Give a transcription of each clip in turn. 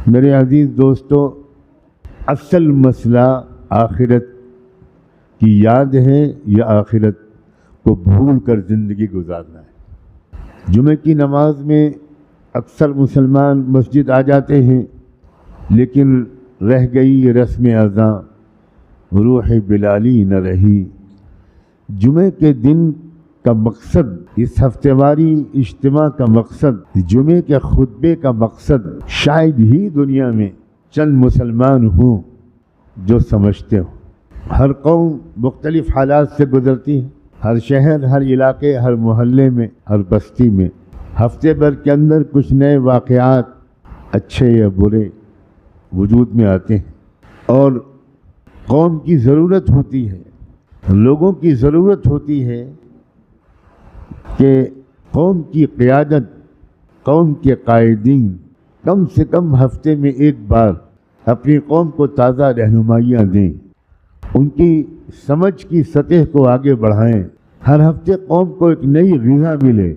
میرے عزیز دوستو، اصل مسئلہ آخرت کی یاد ہے یا آخرت کو بھول کر زندگی گزارنا ہے۔ جمعہ کی نماز میں اکثر مسلمان مسجد آ جاتے ہیں، لیکن رہ گئی رسم اذاں، روح بلالی نہ رہی۔ جمعے کے دن کا مقصد، اس ہفتے واری اجتماع کا مقصد، جمعے کے خطبے کا مقصد شاید ہی دنیا میں چند مسلمان ہوں جو سمجھتے ہوں۔ ہر قوم مختلف حالات سے گزرتی ہے، ہر شہر، ہر علاقے، ہر محلے میں، ہر بستی میں ہفتے بھر کے اندر کچھ نئے واقعات اچھے یا برے وجود میں آتے ہیں، اور قوم کی ضرورت ہوتی ہے، لوگوں کی ضرورت ہوتی ہے کہ قوم کی قیادت، قوم کے قائدین کم سے کم ہفتے میں ایک بار اپنی قوم کو تازہ رہنمائیاں دیں، ان کی سمجھ کی سطح کو آگے بڑھائیں۔ ہر ہفتے قوم کو ایک نئی غذا ملے،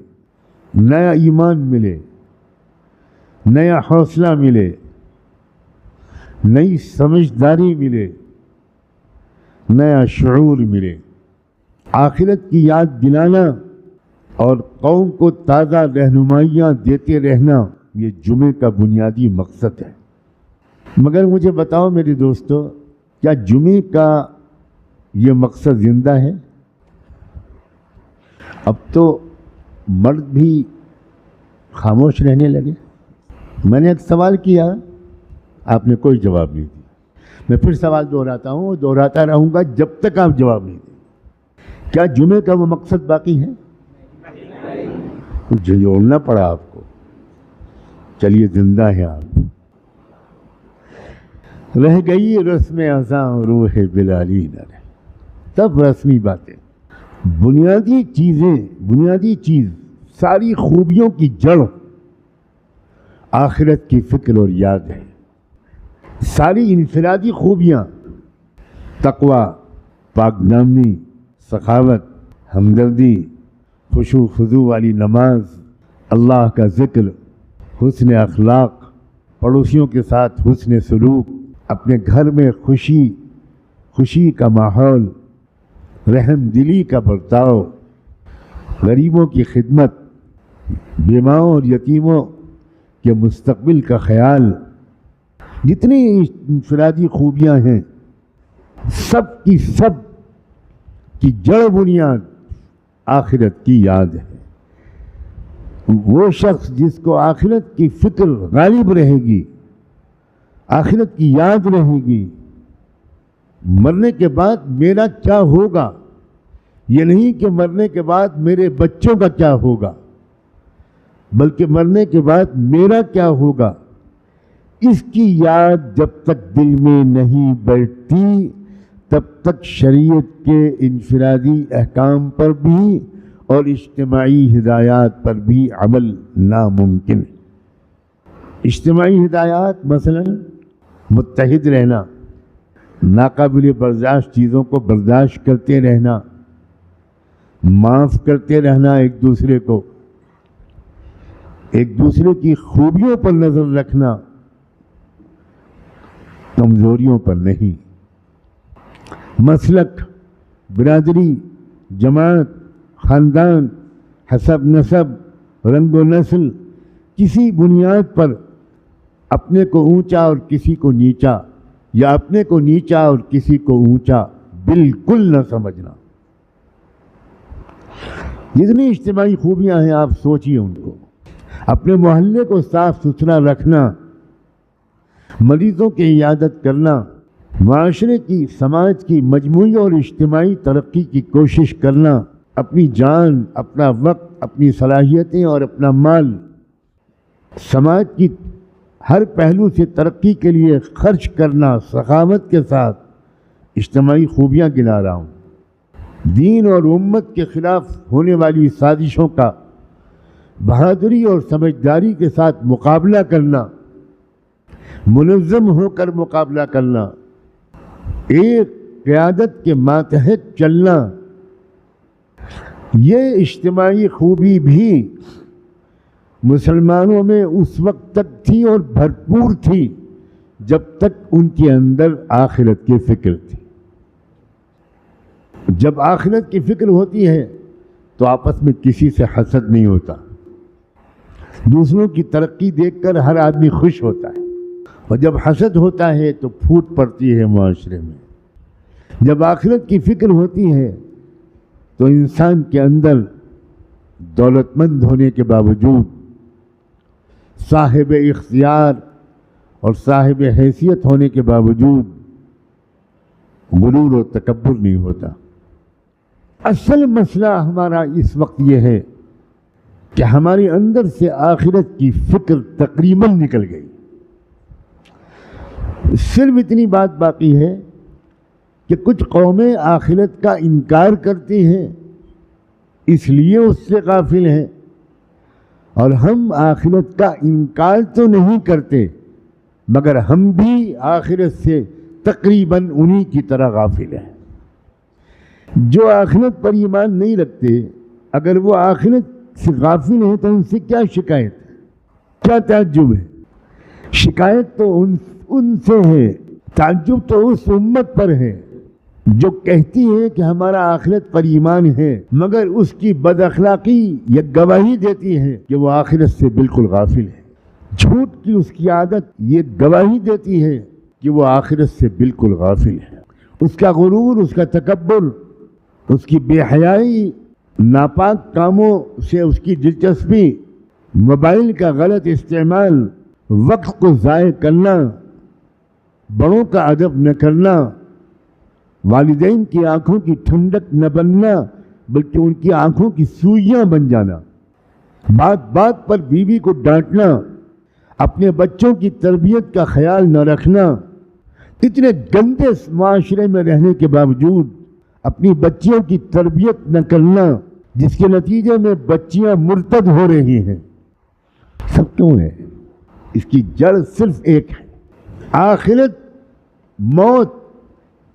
نیا ایمان ملے، نیا حوصلہ ملے، نئی سمجھداری ملے، نیا شعور ملے۔ آخرت کی یاد دلانا اور قوم کو تازہ رہنمائیاں دیتے رہنا، یہ جمعے کا بنیادی مقصد ہے۔ مگر مجھے بتاؤ میرے دوستو، کیا جمعے کا یہ مقصد زندہ ہے؟ اب تو مرد بھی خاموش رہنے لگے۔ میں نے ایک سوال کیا، آپ نے کوئی جواب نہیں دیا۔ میں پھر سوال دہراتا ہوں، دہراتا رہوں گا جب تک آپ جواب نہیں دیں۔ کیا جمعے کا وہ مقصد باقی ہے؟ جھنجھوڑنا پڑا آپ کو۔ چلیے، زندہ ہیں آپ۔ رہ گئی رسم اذاں، روح بلالی نہ رہے۔ تب رسمی باتیں، بنیادی چیزیں، بنیادی چیز، ساری خوبیوں کی جڑ آخرت کی فکر اور یاد ہے۔ ساری انفرادی خوبیاں، تقویٰ، پاک دامنی، سخاوت، ہمدردی، خشوع خضوع والی نماز، اللہ کا ذکر، حسن اخلاق، پڑوسیوں کے ساتھ حسن سلوک، اپنے گھر میں خوشی کا ماحول، رحم دلی کا برتاؤ، غریبوں کی خدمت، بیواؤں اور یتیموں کے مستقبل کا خیال، جتنی انفرادی خوبیاں ہیں، سب کی جڑ بنیاد آخرت کی یاد ہے۔ وہ شخص جس کو آخرت کی فکر غالب رہے گی، آخرت کی یاد رہے گی، مرنے کے بعد میرا کیا ہوگا، یہ نہیں کہ مرنے کے بعد میرے بچوں کا کیا ہوگا، بلکہ مرنے کے بعد میرا کیا ہوگا، اس کی یاد جب تک دل میں نہیں بیٹھتی، تب تک شریعت کے انفرادی احکام پر بھی اور اجتماعی ہدایات پر بھی عمل ناممکن ہے۔ اجتماعی ہدایات مثلا متحد رہنا، ناقابل برداشت چیزوں کو برداشت کرتے رہنا، معاف کرتے رہنا ایک دوسرے کو، ایک دوسرے کی خوبیوں پر نظر رکھنا، کمزوریوں پر نہیں۔ مسلک، برادری، جماعت، خاندان، حسب نسب، رنگ و نسل، کسی بنیاد پر اپنے کو اونچا اور کسی کو نیچا، یا اپنے کو نیچا اور کسی کو اونچا بالکل نہ سمجھنا۔ جتنی اجتماعی خوبیاں ہیں آپ سوچیے ان کو۔ اپنے محلے کو صاف ستھرا رکھنا، مریضوں کی عیادت کرنا، معاشرے کی، سماج کی مجموعی اور اجتماعی ترقی کی کوشش کرنا، اپنی جان، اپنا وقت، اپنی صلاحیتیں اور اپنا مال سماج کی ہر پہلو سے ترقی کے لیے خرچ کرنا، سخاوت کے ساتھ اجتماعی خوبیاں گنا رہا ہوں۔ دین اور امت کے خلاف ہونے والی سازشوں کا بہادری اور سمجھداری کے ساتھ مقابلہ کرنا، منظم ہو کر مقابلہ کرنا، ایک قیادت کے ماتحت چلنا، یہ اجتماعی خوبی بھی مسلمانوں میں اس وقت تک تھی اور بھرپور تھی جب تک ان کے اندر آخرت کی فکر تھی۔ جب آخرت کی فکر ہوتی ہے تو آپس میں کسی سے حسد نہیں ہوتا، دوسروں کی ترقی دیکھ کر ہر آدمی خوش ہوتا ہے، اور جب حسد ہوتا ہے تو پھوٹ پڑتی ہے معاشرے میں۔ جب آخرت کی فکر ہوتی ہے تو انسان کے اندر دولت مند ہونے کے باوجود صاحب اختیار اور صاحب حیثیت ہونے کے باوجود غرور و تکبر نہیں ہوتا۔ اصل مسئلہ ہمارا اس وقت یہ ہے کہ ہمارے اندر سے آخرت کی فکر تقریباً نکل گئی، صرف اتنی بات باقی ہے کہ کچھ قومیں آخرت کا انکار کرتی ہیں اس لیے اس سے غافل ہیں، اور ہم آخرت کا انکار تو نہیں کرتے مگر ہم بھی آخرت سے تقریباً انہی کی طرح غافل ہیں۔ جو آخرت پر ایمان نہیں رکھتے، اگر وہ آخرت سے غافل ہیں تو ان سے کیا شکایت ہے، کیا تعجب ہے؟ شکایت تو ان سے ہے، تعجب تو اس امت پر ہے جو کہتی ہے کہ ہمارا آخرت پر ایمان ہے مگر اس کی بد اخلاقی یہ گواہی دیتی ہے کہ وہ آخرت سے بالکل غافل ہے۔ جھوٹ کی اس کی عادت یہ گواہی دیتی ہے کہ وہ آخرت سے بالکل غافل ہے۔ اس کا غرور، اس کا تکبر، اس کی بے حیائی، ناپاک کاموں سے اس کی دلچسپی، موبائل کا غلط استعمال، وقت کو ضائع کرنا، بڑوں کا ادب نہ کرنا، والدین کی آنکھوں کی ٹھنڈک نہ بننا بلکہ ان کی آنکھوں کی سوئیاں بن جانا، بات بات پر بیوی کو ڈانٹنا، اپنے بچوں کی تربیت کا خیال نہ رکھنا، اتنے گندے معاشرے میں رہنے کے باوجود اپنی بچیوں کی تربیت نہ کرنا جس کے نتیجے میں بچیاں مرتد ہو رہی ہیں۔ سب کیوں ہے؟ اس کی جڑ صرف ایک ہے، آخرت، موت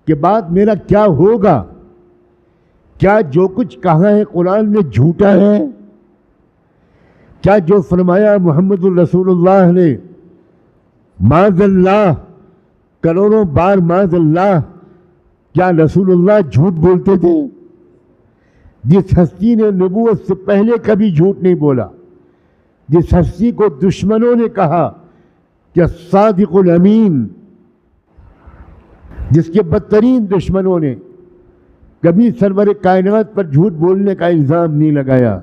کے بعد میرا کیا ہوگا؟ کیا جو کچھ کہا ہے قرآن نے جھوٹا ہے؟ کیا جو فرمایا محمد الرسول اللہ نے معاذ اللہ، کروڑوں بار معاذ اللہ، کیا رسول اللہ جھوٹ بولتے تھے؟ جس ہستی نے نبوت سے پہلے کبھی جھوٹ نہیں بولا، جس ہستی کو دشمنوں نے کہا کہ صادق الامین، جس کے بدترین دشمنوں نے کبھی سرور کائنات پر جھوٹ بولنے کا الزام نہیں لگایا،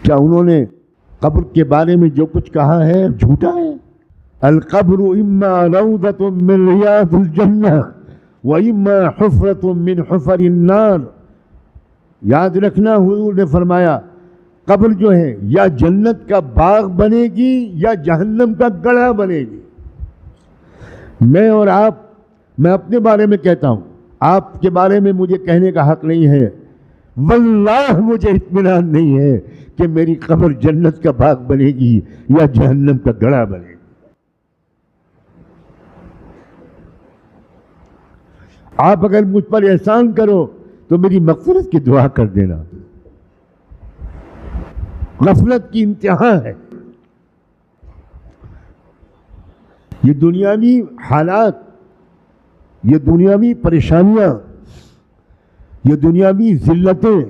کیا انہوں نے قبر کے بارے میں جو کچھ کہا ہے جھوٹا ہے؟ القبر اما روضۃ من ریاض الجنہ واما حفرۃ من حفر النار۔ یاد رکھنا، حضور نے فرمایا قبر جو ہے یا جنت کا باغ بنے گی یا جہنم کا گڑھا بنے گی۔ میں اور آپ، میں اپنے بارے میں کہتا ہوں، آپ کے بارے میں مجھے کہنے کا حق نہیں ہے، واللہ مجھے اطمینان نہیں ہے کہ میری قبر جنت کا باغ بنے گی یا جہنم کا گڑھا بنے گی۔ آپ اگر مجھ پر احسان کرو تو میری مغفرت کی دعا کر دینا۔ غفلت کی انتہا ہے۔ یہ دنیاوی حالات، یہ دنیاوی پریشانیاں، یہ دنیاوی ذلتیں،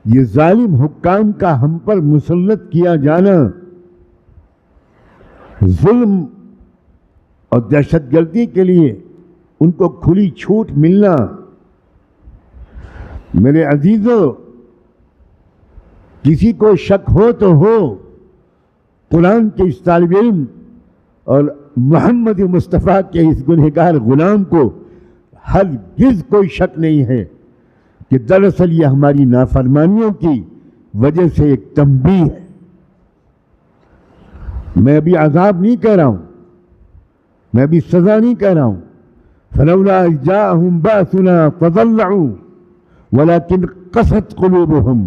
یہ ظالم حکام کا ہم پر مسلط کیا جانا، ظلم اور دہشت گردی کے لیے ان کو کھلی چھوٹ ملنا، میرے عزیزوں، کسی کو شک ہو تو ہو، قرآن کے اس طالب علم اور محمد مصطفیٰ کے اس گنہگار غلام کو ہرگز کوئی شک نہیں ہے کہ دراصل یہ ہماری نافرمانیوں کی وجہ سے ایک تنبیہ ہے۔ میں ابھی عذاب نہیں کہہ رہا ہوں، میں ابھی سزا نہیں کہہ رہا ہوں۔ فلولا اذ جاءهم بأسنا تضرعوا ولكن قست قلوبهم۔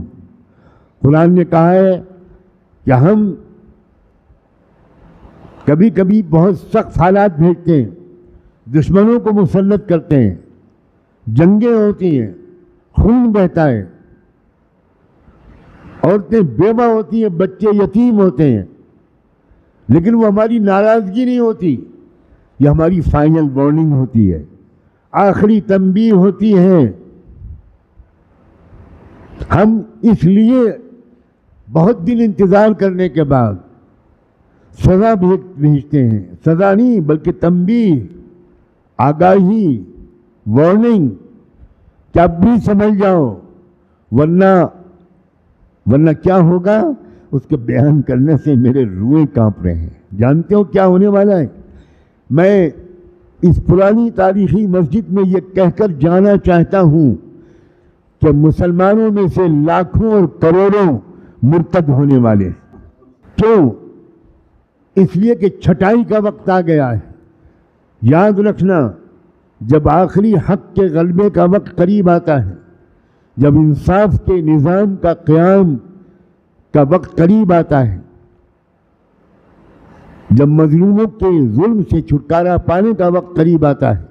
قرآن نے کہا ہے کہ ہم کبھی کبھی بہت سخت حالات بھیجتے ہیں، دشمنوں کو مسلط کرتے ہیں، جنگیں ہوتی ہیں، خون بہتا ہے، عورتیں بیوہ ہوتی ہیں، بچے یتیم ہوتے ہیں، لیکن وہ ہماری ناراضگی نہیں ہوتی، یہ ہماری فائنل وارننگ ہوتی ہے، آخری تنبیہ ہوتی ہے۔ ہم اس لیے بہت دن انتظار کرنے کے بعد سزا بھیجتے ہیں، سزا نہیں بلکہ تنبیہ، آگاہی، وارننگ کہ اب بھی سمجھ جاؤ، ورنہ کیا ہوگا؟ اس کے بیان کرنے سے میرے روئیں کانپ رہے ہیں۔ جانتے ہو کیا ہونے والا ہے؟ میں اس پرانی تاریخی مسجد میں یہ کہہ کر جانا چاہتا ہوں کہ مسلمانوں میں سے لاکھوں اور کروڑوں مرتد ہونے والے ہیں۔ کیوں؟ اس لیے کہ چھٹائی کا وقت آ گیا ہے۔ یاد رکھنا، جب آخری حق کے غلبے کا وقت قریب آتا ہے، جب انصاف کے نظام کا قیام کا وقت قریب آتا ہے، جب مظلوموں کے ظلم سے چھٹکارا پانے کا وقت قریب آتا ہے،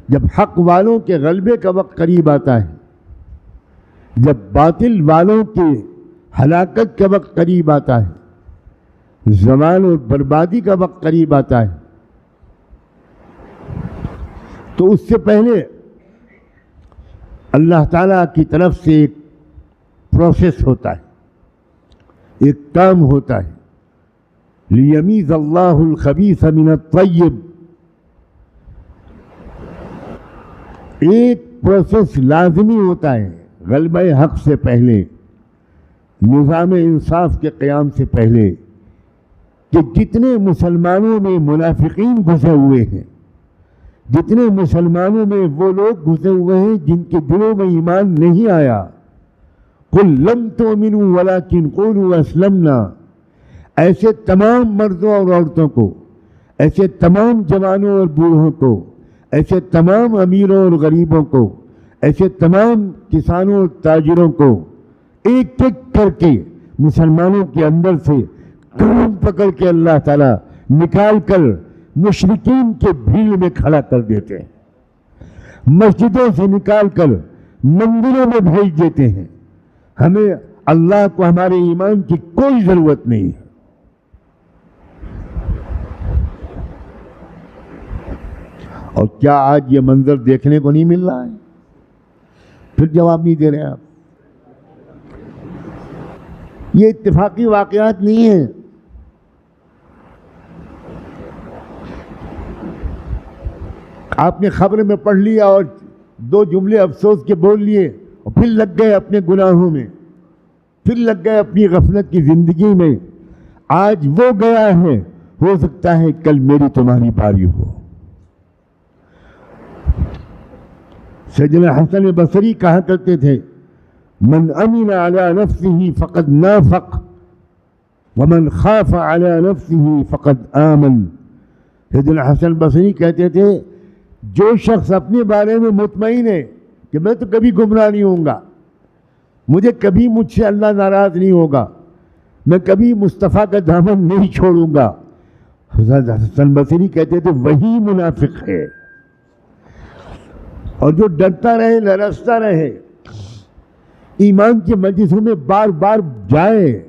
جب حق والوں کے غلبے کا وقت قریب آتا ہے، جب باطل والوں کے ہلاکت کا وقت قریب آتا ہے، زوال اور بربادی کا وقت قریب آتا ہے، تو اس سے پہلے اللہ تعالیٰ کی طرف سے ایک پروسیس ہوتا ہے، ایک کام ہوتا ہے، لیمیز اللہ الخبیث من الطیب۔ ایک پروسیس لازمی ہوتا ہے غلبہ حق سے پہلے، نظام انصاف کے قیام سے پہلے، کہ جتنے مسلمانوں میں منافقین گھسے ہوئے ہیں، جتنے مسلمانوں میں وہ لوگ گھسے ہوئے ہیں جن کے دلوں میں ایمان نہیں آیا، قُل لَمْ تُؤْمِنُوا وَلَكِنْ قُولُوا أَسْلَمْنَا، ایسے تمام مردوں اور عورتوں کو، ایسے تمام جوانوں اور بوڑھوں کو، ایسے تمام امیروں اور غریبوں کو، ایسے تمام کسانوں اور تاجروں کو، ایک ایک کر کے مسلمانوں کے اندر سے کام پکڑ کے اللہ تعالیٰ نکال کر مشرکین کے بھیڑ میں کھڑا کر دیتے ہیں، مسجدوں سے نکال کر مندروں میں بھیج دیتے ہیں۔ ہمیں اللہ کو ہمارے ایمان کی کوئی ضرورت نہیں ہے۔ اور کیا آج یہ منظر دیکھنے کو نہیں مل رہا ہے؟ پھر جواب نہیں دے رہے آپ۔ یہ اتفاقی واقعات نہیں ہیں۔ آپ نے خبر میں پڑھ لیا اور دو جملے افسوس کے بول لیے اور پھر لگ گئے اپنے گناہوں میں، پھر لگ گئے اپنی غفلت کی زندگی میں۔ آج وہ گیا ہے، ہو سکتا ہے کل میری تمہاری باری ہو۔ سیدنا حسن بصری کہا کرتے تھے، من امن علی نفسه فقد نافق ومن خاف علی نفسه فقد آمن۔ سیدنا حسن بصری کہتے تھے، جو شخص اپنے بارے میں مطمئن ہے کہ میں تو کبھی گمراہ نہیں ہوں گا، کبھی مجھ سے اللہ ناراض نہیں ہوگا، میں کبھی مصطفیٰ کا دامن نہیں چھوڑوں گا، حسن بصری کہتے تھے وہی منافق ہے۔ اور جو ڈرتا رہے، لرزتا رہے، ایمان کے مجلسوں میں بار بار جائے،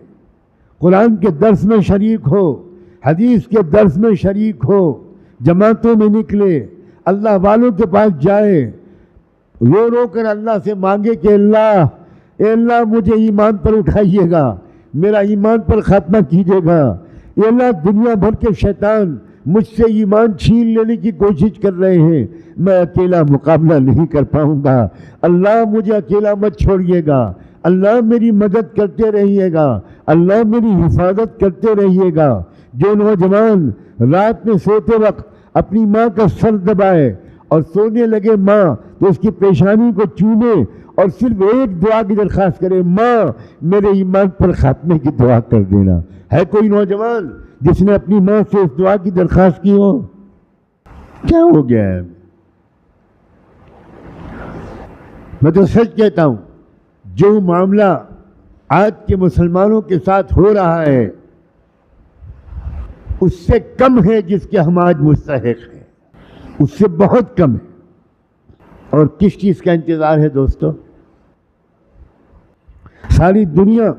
قرآن کے درس میں شریک ہو، حدیث کے درس میں شریک ہو، جماعتوں میں نکلے، اللہ والوں کے پاس جائے، رو رو کر اللہ سے مانگے کہ اے اللہ مجھے ایمان پر اٹھائیے گا، میرا ایمان پر خاتمہ کیجیے گا، اے اللہ دنیا بھر کے شیطان مجھ سے ایمان چھین لینے کی کوشش کر رہے ہیں، میں اکیلا مقابلہ نہیں کر پاؤں گا، اللہ مجھے اکیلا مت چھوڑیے گا، اللہ میری مدد کرتے رہیے گا، اللہ میری حفاظت کرتے رہیے گا۔ جو نوجوان رات میں سوتے وقت اپنی ماں کا سر دبائے اور سونے لگے ماں تو اس کی پیشانی کو چومے اور صرف ایک دعا کی درخواست کرے، ماں میرے ایمان پر خاتمے کی دعا کر دینا۔ ہے کوئی نوجوان جس نے اپنی ماں سے اس دعا کی درخواست کی ہو؟ کیا ہو گیا ہے؟ میں تو سچ کہتا ہوں، جو معاملہ آج کے مسلمانوں کے ساتھ ہو رہا ہے اس سے کم ہے جس کے ہم آج مستحق ہیں، اس سے بہت کم ہے۔ اور کس چیز کا انتظار ہے دوستو؟ ساری دنیا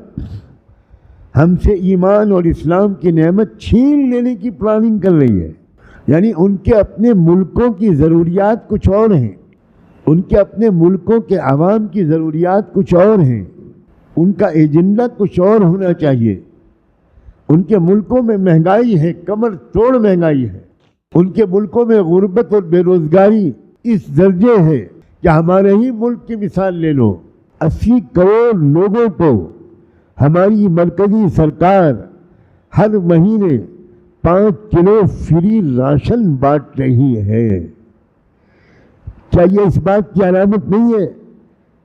ہم سے ایمان اور اسلام کی نعمت چھین لینے کی پلاننگ کر رہی ہے. یعنی ان کے اپنے ملکوں کی ضروریات کچھ اور ہیں، ان کے اپنے ملکوں کے عوام کی ضروریات کچھ اور ہیں، ان کا ایجنڈا کچھ اور ہونا چاہیے. ان کے ملکوں میں مہنگائی ہے، کمر توڑ مہنگائی ہے. ان کے ملکوں میں غربت اور بے روزگاری اس درجے ہے کہ ہمارے ہی ملک کی مثال لے لو، 80 کروڑ لوگوں کو ہماری مرکزی سرکار ہر مہینے 5 کلو فری راشن بانٹ رہی ہے. کیا یہ اس بات کی علامت نہیں ہے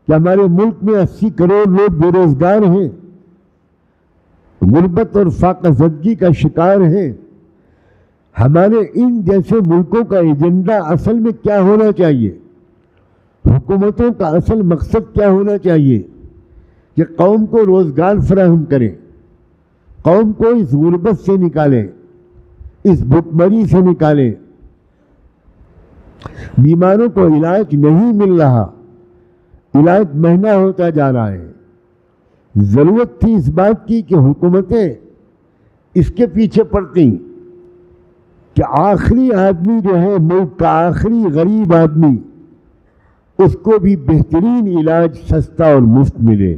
کہ ہمارے ملک میں 80 کروڑ لوگ بے روزگار ہیں، غربت اور فاقہ زدگی کا شکار ہیں؟ ہمارے ان جیسے ملکوں کا ایجنڈا اصل میں کیا ہونا چاہیے؟ حکومتوں کا اصل مقصد کیا ہونا چاہیے؟ کہ قوم کو روزگار فراہم کریں، قوم کو اس غربت سے نکالیں، اس بھوکمری سے نکالیں. بیماروں کو علاج نہیں مل رہا، علاج مہنگا ہوتا جا رہا ہے. ضرورت تھی اس بات کی کہ حکومتیں اس کے پیچھے پڑتی کہ آخری آدمی جو ہے ملک کا آخری غریب آدمی، اس کو بھی بہترین علاج سستا اور مفت ملے.